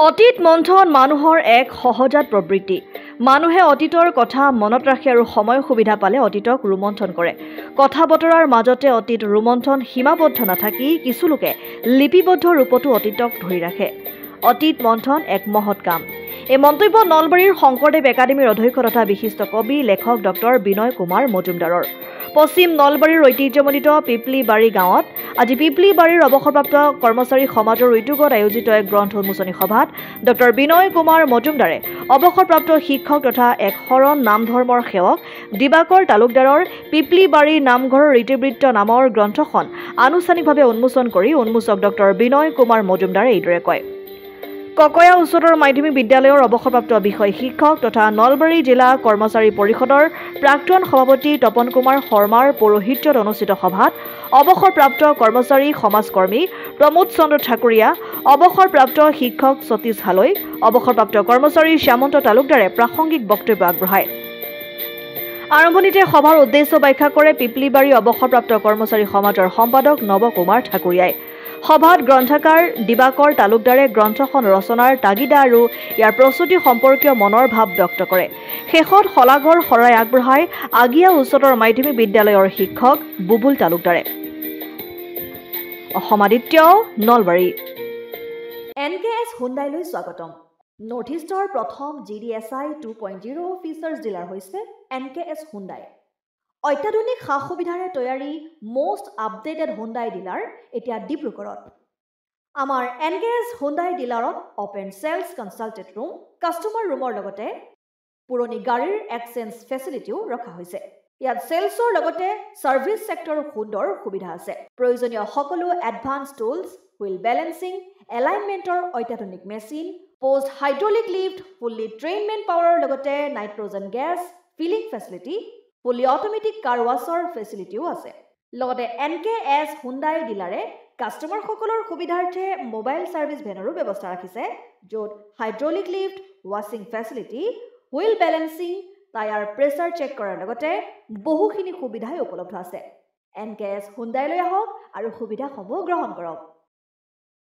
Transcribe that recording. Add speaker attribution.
Speaker 1: অতীত মন্থন মানুহৰ এক সহজাত প্ৰবৃত্তি। মানুহে অতীতৰ কথা মনত ৰাখে আৰু সময় সুবিধা পালে অতীতক ৰোমন্থন কৰে। কথা বতৰাৰ মাজতে অতীত ৰোমন্থন সীমাবদ্ধ নাথাকি কিছু লোকে লিপিবদ্ধ ৰূপতো অতীতক ধৰি ৰাখে। অতীত মন্থন এক মহৎ কাম। এই মন্তব্য নলবাৰীৰ শংকৰদেৱ একাডেমীৰ অধ্যক্ষ তথা বিশিষ্ট কবি লেখক ডক্টৰ বিনয় কুমাৰ মজুমদাৰৰ। পশ্চিম নলবাৰীৰ ঐতিহ্যমণ্ডিত পিপলিবাৰী গাঁৱত আজি পিপলিবাৰীৰ অৱসৰপ্ৰাপ্ত কৰ্মচাৰী সমাজৰ উদ্যোগত আয়োজিত এক গ্ৰন্থ উন্মোচনী সভাত ডক্টৰ বিনয় কুমাৰ মজুমদাৰে অৱসৰপ্ৰাপ্ত শিক্ষক তথা এক শৰণ নাম ধৰ্মৰ সেৱক দিবাকৰ তালুকদাৰৰ পিপলিবাৰী নামঘৰৰ ইতিবৃত্ত নামৰ গ্ৰন্থখন আনুষ্ঠানিকভাৱে উন্মোচন কৰি উন্মোচক ডক্টৰ বিনয় কুমাৰ মজুমদাৰে এইদৰে কয়। ককয়া উচ্চতৰ মাধ্যমিক বিদ্যালয়ৰ অৱসৰপ্ৰাপ্ত বিষয় শিক্ষক তথা নলবাৰী জিলা কৰ্মচাৰী পৰিষদৰ প্ৰাক্তন সভাপতি তপন কুমাৰ শৰ্মাৰ পৌৰোহিত্যত অনুষ্ঠিত সভাত অৱসৰপ্ৰাপ্ত কৰ্মচাৰী সমাজকৰ্মী প্ৰমোদ চন্দ্ৰ ঠাকুৰীয়া, অৱসৰপ্ৰাপ্ত শিক্ষক সতীশ হালৈ, অৱসৰপ্ৰাপ্ত কৰ্মচাৰী শ্যামন্ত তালুকদাৰে প্ৰাসংগিক বক্তব্য আগবঢ়ায়। আৰম্ভণিতে সভাৰ উদ্দেশ্য ব্যাখ্যা কৰে পিপলিবাৰী অৱসৰপ্ৰাপ্ত কৰ্মচাৰী সমাজৰ সম্পাদক নৱ কুমাৰ ঠাকুৰীয়াই। সভাত গ্ৰন্থকাৰ দিবাকৰ তালুকদাৰে গ্ৰন্থখন ৰচনাৰ তাগিদা আৰু ইয়াৰ প্ৰস্তুতি সম্পৰ্কীয় মনৰ ভাৱ ব্যক্ত কৰে। শেষত শলাগৰ শৰাই আগবঢ়ায় আগিয়া উচ্চতৰ মাধ্যমিক বিদ্যালয়ৰ শিক্ষক বুবুল তালুকদাৰে। অসমাদিত্য, নলবাৰী। NKS হুণ্ডাইলৈ স্বাগতম। নৰ্থ ইষ্টৰ প্ৰথম GDSI 2.0 ফিচাৰ্ছ ডিলাৰ হৈছে NKS হুণ্ডাই। অত্যাধুনিক সা সুবিধাৰে তৈয়াৰী মষ্ট আপডেটেড হুণ্ডাই ডিলাৰ এতিয়া ডিব্ৰুগড়ত। আমাৰ NKS হুণ্ডাই ডিলাৰত open sales consulted room, customer ৰুমৰ লগতে পুৰণি গাড়ীৰ এক্সচেঞ্জ ফেচিলিটিও ৰখা হৈছে। ইয়াত চেলছৰ লগতে ছাৰ্ভিচ ছেক্টৰৰ সুন্দৰ সুবিধা আছে। প্ৰয়োজনীয় সকলো এডভান্স টুলছ, হুইল বেলেন্সিং, এলাইনমেণ্টৰ অত্যাধুনিক machine, post hydraulic lift, fully trained মেন পাৱাৰৰ লগতে nitrogen gas filling facility, fully automatic car washer ফেচিলিটিও আছে। লগতে NKS হুণ্ডাই ডিলাৰে কাষ্টমাৰসকলৰ সুবিধাৰ্থে মোবাইল ছাৰ্ভিচ ভেনৰো ব্যৱস্থা ৰাখিছে, য'ত হাইড্ৰলিক লিফ্ট, ৱাছিং facility, wheel balancing, tyre pressure check কৰাৰ লগতে বহুখিনি সুবিধাই উপলব্ধ আছে। NKS হুণ্ডাইলৈ আহক আৰু সুবিধাসমূহ গ্ৰহণ কৰক।